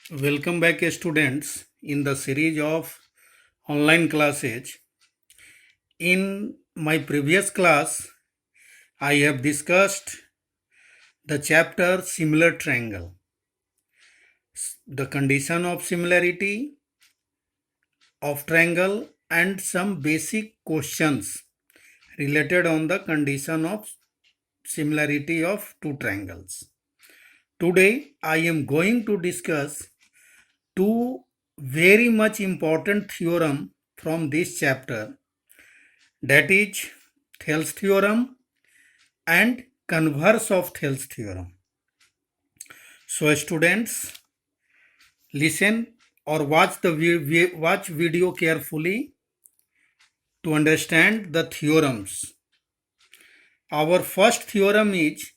Welcome back, students, in the series of online classes. In my previous class, I have discussed the chapter Similar Triangle, the condition of similarity of triangle, and some basic questions related on the condition of similarity of two triangles. Today, I am going to discuss two very much important theorem from this chapter, that is Thales theorem and converse of Thales theorem. So students, listen or watch the watch video carefully to understand the theorems. Our first theorem is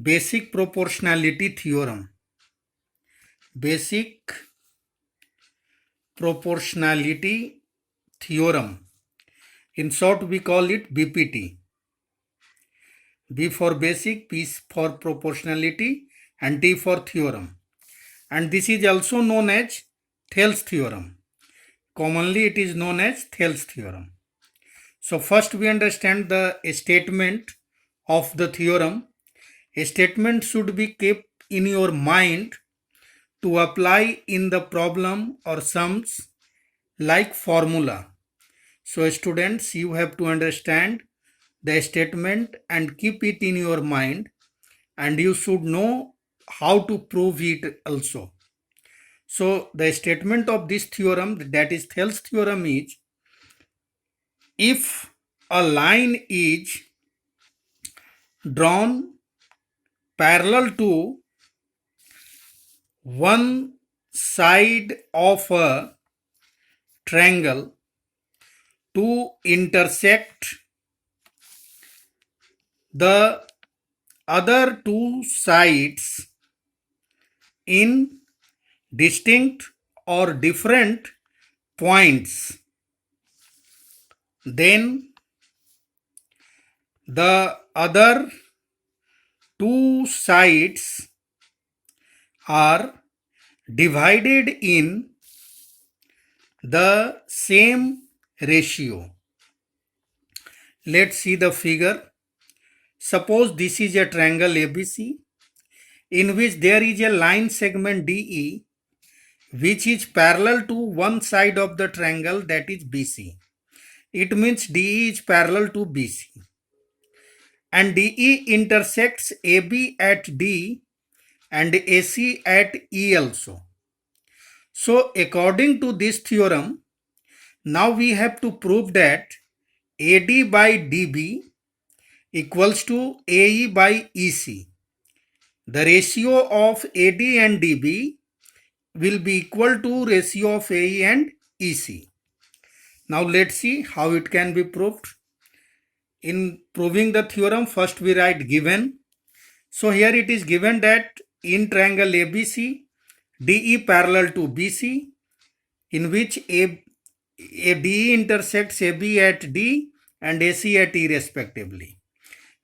basic proportionality theorem. Basic proportionality theorem. In short, we call it BPT. B for basic, P for proportionality, and T for theorem. And this is also known as Thales theorem. Commonly it is known as Thales theorem. So first we understand the statement of the theorem. A statement should be kept in your mind to apply in the problem or sums like formula. So students, you have to understand the statement and keep it in your mind, and you should know how to prove it also. So the statement of this theorem, that is Thales theorem, is if a line is drawn parallel to one side of a triangle to intersect the other two sides in distinct or different points, then the other two sides are divided in the same ratio. Let's see the figure. Suppose this is a triangle ABC in which there is a line segment DE which is parallel to one side of the triangle, that is BC. It means DE is parallel to BC. And DE intersects AB at D and AC at E also. So according to this theorem, now we have to prove that AD by DB equals to AE by EC. The ratio of AD and DB will be equal to ratio of AE and EC. Now let's see how it can be proved. In proving the theorem, first we write given. So here it is given that in triangle ABC, DE parallel to BC, in which DE intersects AB at D and AC at E respectively.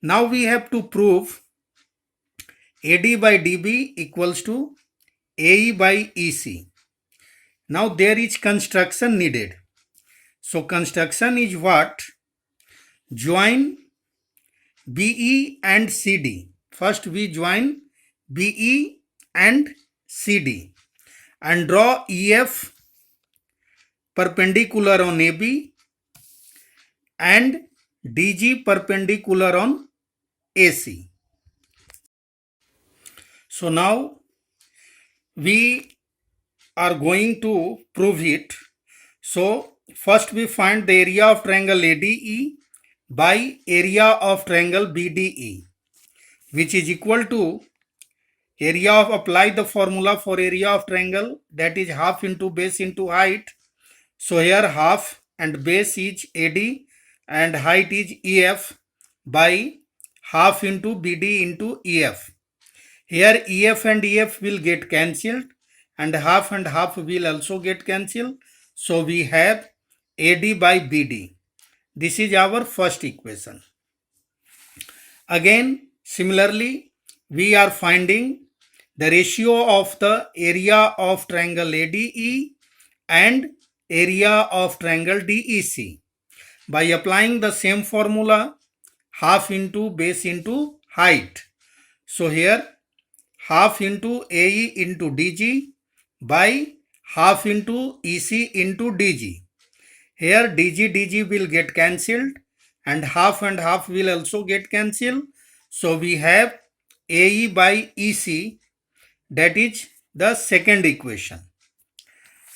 Now we have to prove AD by DB equals to AE by EC. Now there is construction needed. So construction is what? Join BE and CD. First we join BE and CD and draw EF perpendicular on AB and DG perpendicular on AC. So now we are going to prove it. So first we find the area of triangle ADE by area of triangle BDE, which is equal to area of, apply the formula for area of triangle, that is half into base into height. So here half and base is AD and height is EF by half into BD into EF. Here EF and EF will get cancelled and half will also get cancelled. So we have AD by BD. This is our first equation. Again, similarly, we are finding the ratio of the area of triangle ADE and area of triangle DEC. By applying the same formula, half into base into height. So here half into AE into DG by half into EC into DG. Here DG will get cancelled and half will also get cancelled. So we have AE by EC, that is the second equation.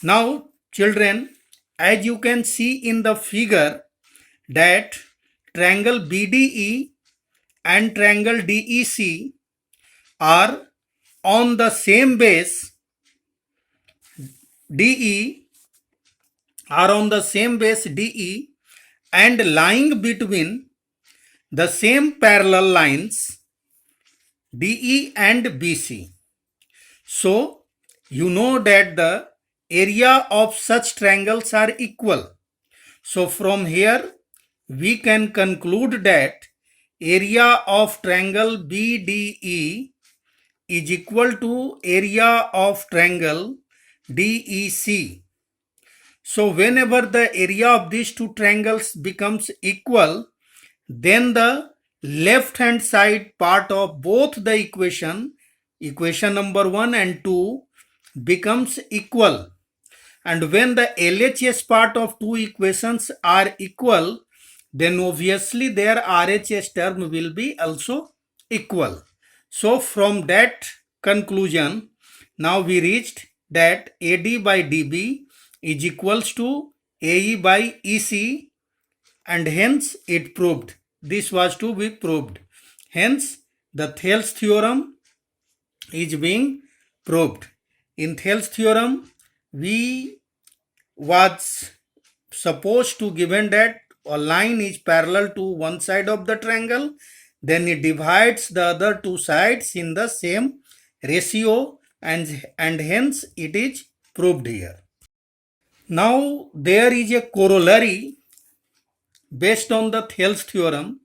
Now children, as you can see in the figure that triangle BDE and triangle DEC are on the same base DE and lying between the same parallel lines DE and BC. So you know that the area of such triangles are equal. So from here we can conclude that area of triangle BDE is equal to area of triangle DEC. So whenever the area of these two triangles becomes equal, then the left hand side part of both the equation number 1 and 2 becomes equal. And when the LHS part of two equations are equal, then obviously their RHS term will be also equal. So from that conclusion, now we reached that AD by DB is equals to AE by EC, and hence it proved. This was to be proved. Hence the Thales theorem is being proved. In Thales theorem, we was supposed to given that a line is parallel to one side of the triangle, then it divides the other two sides in the same ratio, and hence it is proved here. Now there is a corollary based on the Thales theorem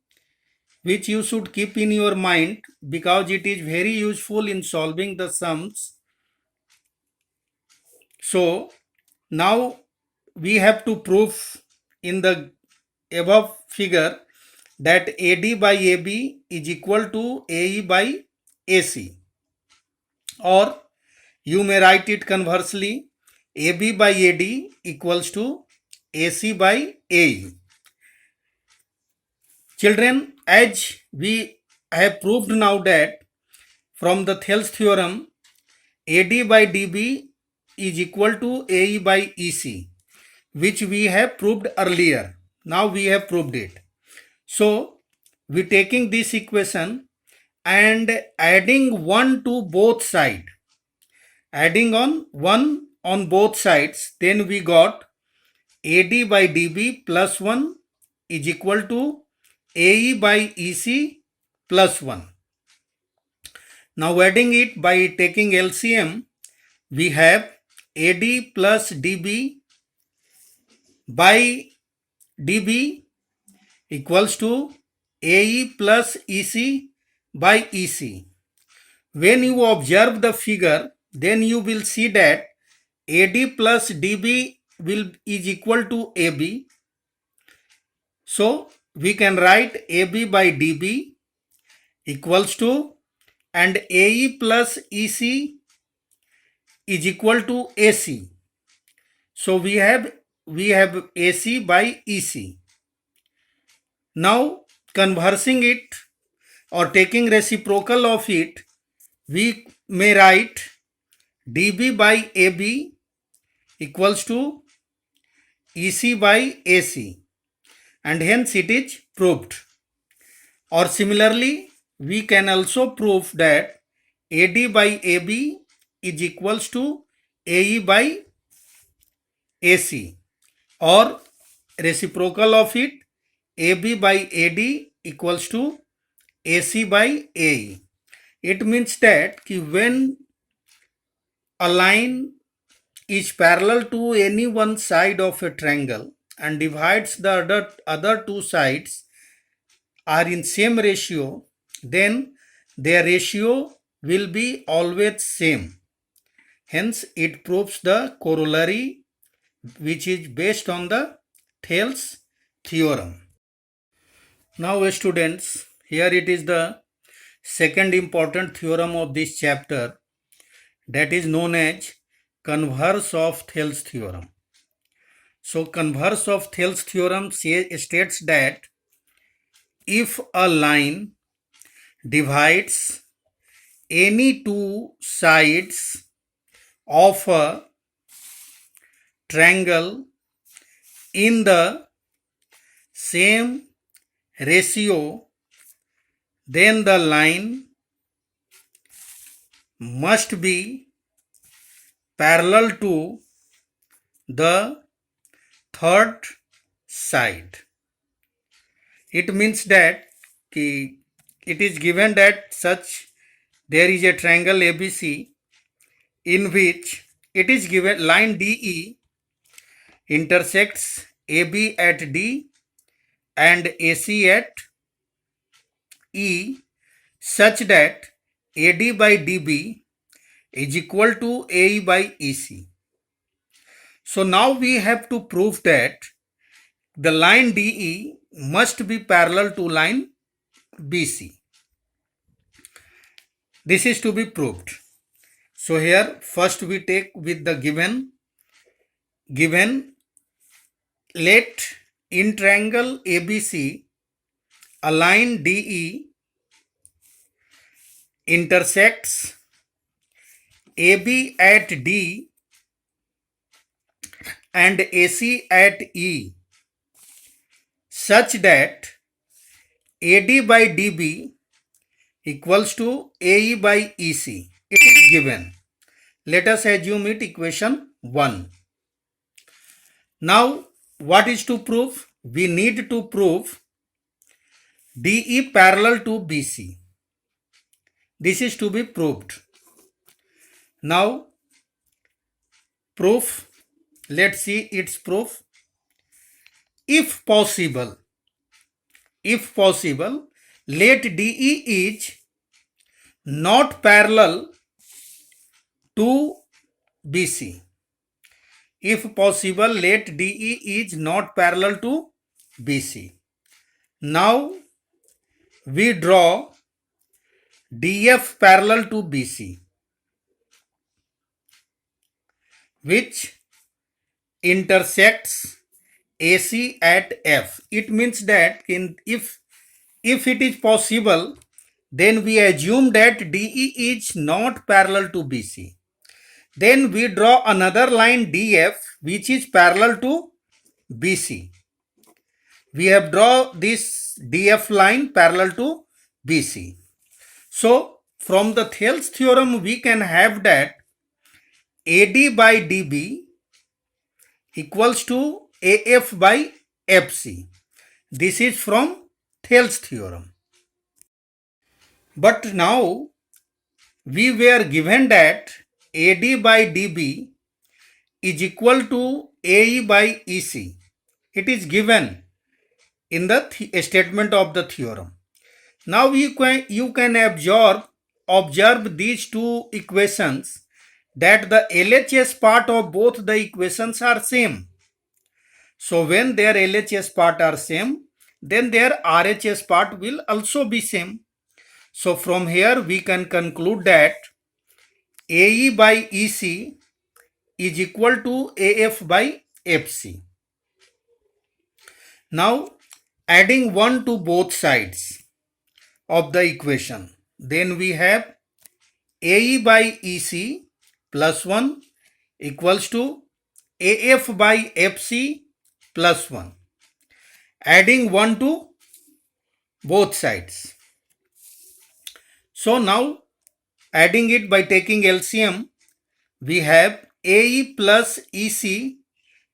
which you should keep in your mind because it is very useful in solving the sums. So now we have to prove in the above figure that AD by AB is equal to AE by AC, or you may write it conversely, AB by AD equals to AC by AE. Children, as we have proved now that from the Thales theorem, AD by DB is equal to AE by EC, which we have proved earlier. Now we have proved it. So we taking this equation and adding 1 to both sides. Adding on 1 on both sides, then we got AD by DB plus 1 is equal to AE by EC plus 1. Now adding it by taking LCM, we have AD plus DB by DB equals to AE plus EC by EC. When you observe the figure, then you will see that AD plus DB is equal to AB. So we can write AB by DB equals to, and AE plus EC is equal to AC. So we have AC by EC. Now conversing it or taking reciprocal of it, we may write DB by AB equals to EC by AC, and hence it is proved. Or similarly, we can also prove that AD by AB is equals to AE by AC, or reciprocal of it, AB by AD equals to AC by AE. It means that when a line is parallel to any one side of a triangle and divides the other two sides are in same ratio, then their ratio will be always same. Hence, it proves the corollary which is based on the Thales theorem. Now, students, here it is the second important theorem of this chapter, that is known as converse of Thales theorem. So, converse of Thales theorem states that if a line divides any two sides of a triangle in the same ratio, then the line must be parallel to the third side. It means that it is given that such there is a triangle ABC in which it is given line DE intersects AB at D and AC at E such that AD by DB is equal to AE by EC. So now we have to prove that the line DE must be parallel to line BC. This is to be proved. So here first we take with the given let in triangle ABC a line DE intersects AB at D and AC at E such that AD by DB equals to AE by EC. It is given. Let us assume it equation 1. Now, what is to prove? We need to prove DE parallel to BC. This is to be proved. Now, proof. Let's see its proof. If possible, let DE is not parallel to BC. If possible, let DE is not parallel to BC. Now, we draw DF parallel to BC, which intersects AC at F. It means that if it is possible, then we assume that DE is not parallel to BC. Then we draw another line DF which is parallel to BC. We have drawn this DF line parallel to BC. So from the Thales theorem we can have that AD by DB equals to AF by FC. This is from Thales theorem. But now we were given that AD by DB is equal to AE by EC. It is given in the statement of the theorem. Now you can observe these two equations that the LHS part of both the equations are same. So when their LHS part are same, then their RHS part will also be same. So from here we can conclude that AE by EC is equal to AF by FC. Now adding 1 to both sides of the equation, then we have AE by EC plus 1 equals to AF by FC plus 1. Adding 1 to both sides. So now adding it by taking LCM, we have AE plus EC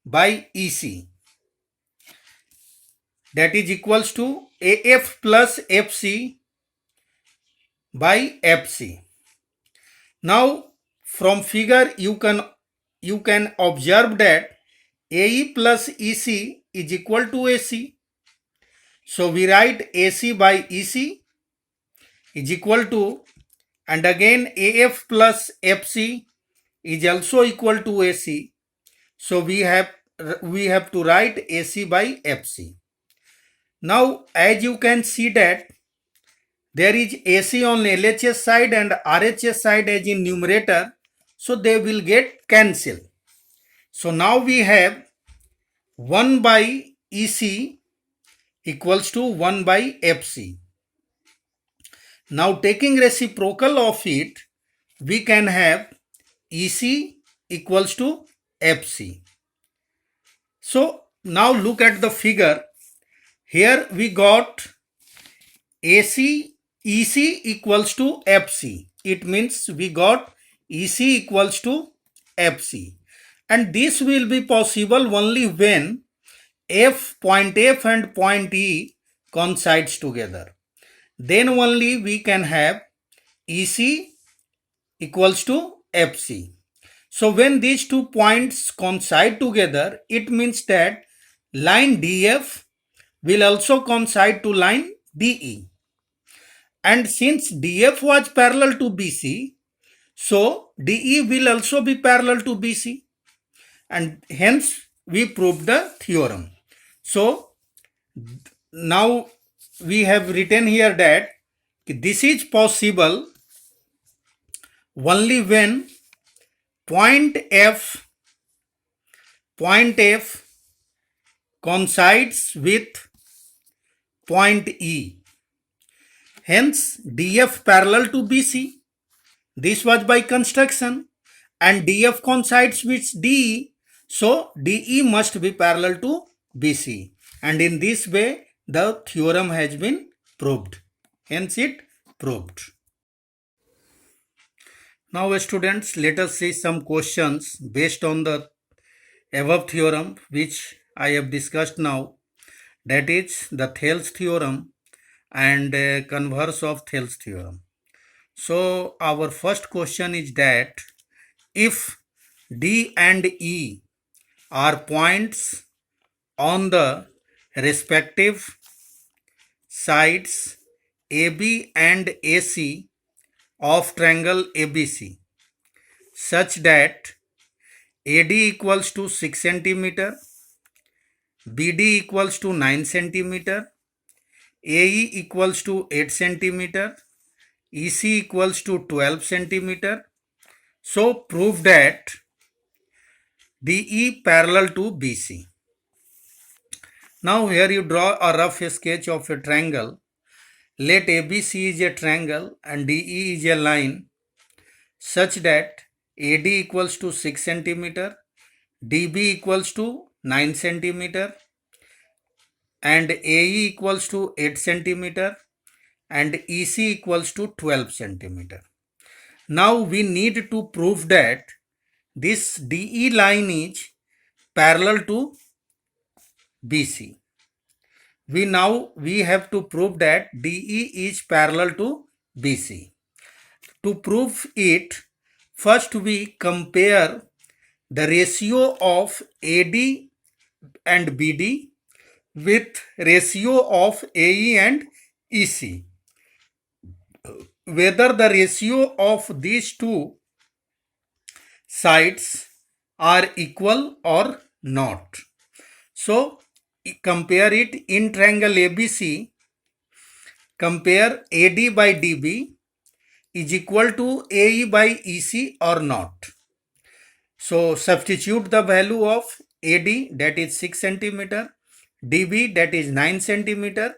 by EC. That is equals to AF plus FC by FC. Now from figure you can observe that AE plus EC is equal to AC. So we write AC by EC is equal to and again AF plus FC is also equal to AC. So we have to write AC by FC. Now as you can see that there is AC on LHS side and RHS side as in numerator, so they will get cancelled. So now we have 1 by EC equals to 1 by FC. Now taking reciprocal of it, we can have EC equals to FC. So now look at the figure. Here we got AC, EC equals to FC. It means we got EC equals to FC. And this will be possible only when point F and point E coincides together. Then only we can have EC equals to FC. So when these 2 points coincide together, it means that line DF will also coincide to line DE. And since DF was parallel to BC, so DE will also be parallel to BC. And hence we proved the theorem. So now we have written here that this is possible only when point F coincides with point E. Hence DF parallel to BC. This was by construction, and DF coincides with DE. So DE must be parallel to BC. And in this way the theorem has been proved. Hence it proved. Now students, let us see some questions based on the above theorem which I have discussed now, that is the Thales theorem and converse of Thales theorem. So our first question is that if D and E are points on the respective sides AB and AC of triangle ABC such that AD equals to 6 cm, BD equals to 9 cm, AE equals to 8 cm, EC equals to 12 cm. So prove that DE parallel to BC. Now here you draw a rough sketch of a triangle. Let ABC is a triangle and DE is a line such that AD equals to 6 cm, DB equals to 9 cm, and AE equals to 8 cm, and EC equals to 12 cm. Now we need to prove that this DE line is parallel to BC. We have to prove that DE is parallel to BC. To prove it, first we compare the ratio of AD and BD with ratio of AE and EC. Whether the ratio of these two sides are equal or not. So compare it in triangle ABC. Compare AD by DB is equal to AE by EC or not. So substitute the value of AD, that is 6 cm, DB, that is 9 cm,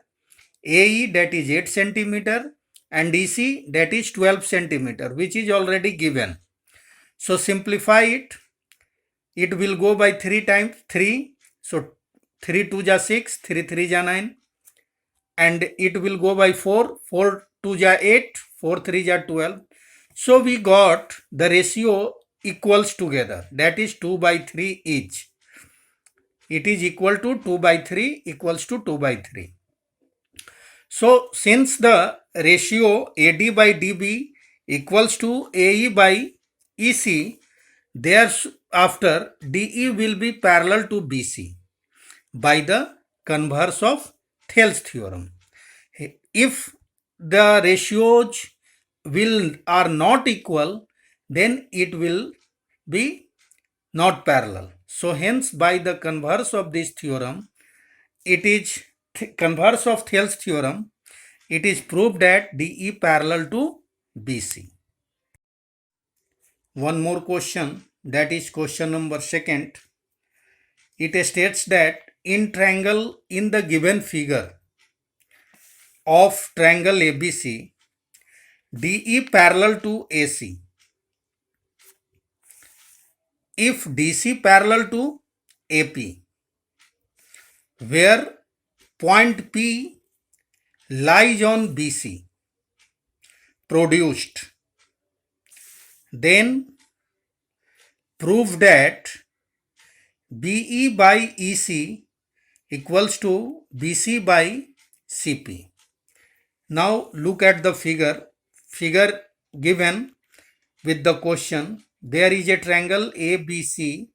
AE, that is 8 cm, and EC, that is 12 cm, which is already given. So simplify it. It will go by 3 times 3. So 3 2 ja 6, 3 3 ja 9. And it will go by 4, 4 2 ja 8, 4 3 ja 12. So we got the ratio equals together, that is 2 by 3 each. It is equal to 2 by 3 equals to 2 by 3. So since the ratio AD by DB equals to AE by EC, thereafter DE will be parallel to BC by the converse of Thales theorem. If the ratios are not equal, then it will be not parallel. So hence by the converse of this theorem, it is converse of Thales theorem, it is proved that DE parallel to BC. One more question, that is question number 2. It states that in the given figure of triangle ABC, DE parallel to AC. If DC parallel to AP, where point P lies on BC produced, then prove that BE by EC equals to BC by CP. Now look at the figure given with the question. There is a triangle ABC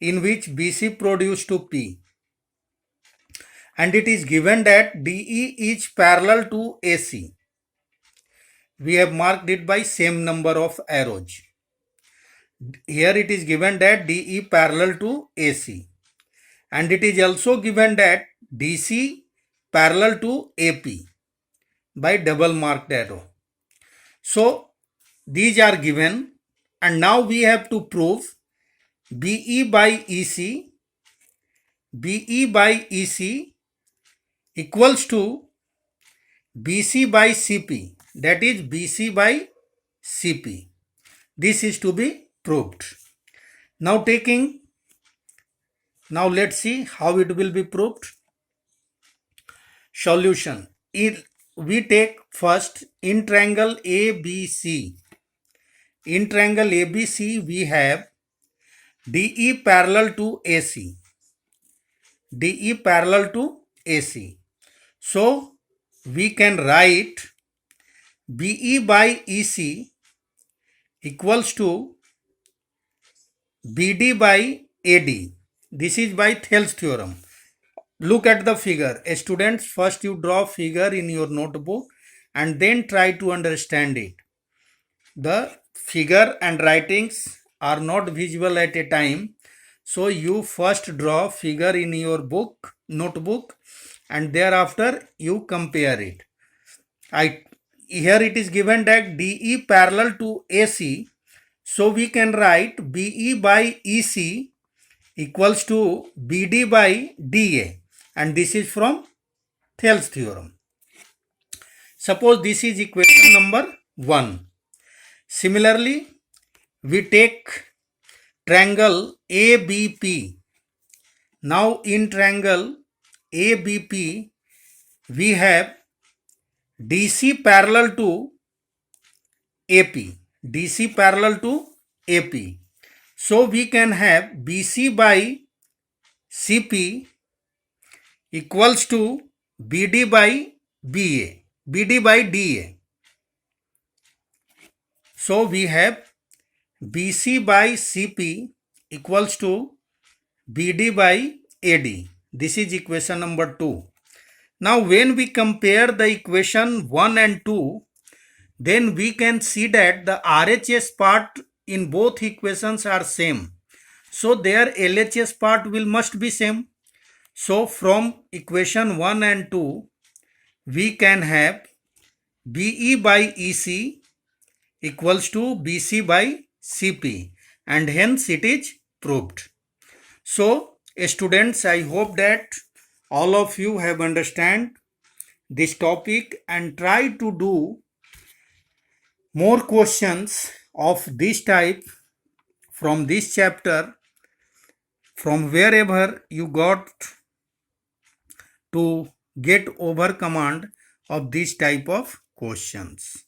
in which BC produced to P, and it is given that DE is parallel to AC. We have marked it by same number of arrows. Here it is given that DE parallel to AC, and it is also given that DC parallel to AP by double marked arrow. So these are given, and now we have to prove BE by EC equals to BC by CP, that is BC by CP. This is to be proved. Now let's see how it will be proved. Solution. We take first in triangle ABC. In triangle ABC we have DE parallel to AC. DE parallel to AC. So we can write BE by EC equals to BD by AD. This is by Thales theorem. Look at the figure. Students, first you draw figure in your notebook and then try to understand it. The figure and writings are not visible at a time. So you first draw figure in your notebook, and thereafter you compare it. Here it is given that DE parallel to AC. So we can write BE by EC equals to BD by DA, and this is from Thales theorem. Suppose this is equation number 1. Similarly, we take triangle ABP. Now in triangle ABP, we have DC parallel to AP. DC parallel to AP. So we can have BC by CP equals to BD by BA. BD by DA. So we have BC by CP equals to BD by AD. This is equation number 2. Now when we compare the equation 1 and 2, then we can see that the RHS part in both equations are same. So their LHS part must be same. So from equation 1 and 2, we can have BE by EC equals to BC by CP, and hence it is proved. So students, I hope that all of you have understand this topic and try to do more questions of this type from this chapter, from wherever you got to get over command of this type of questions.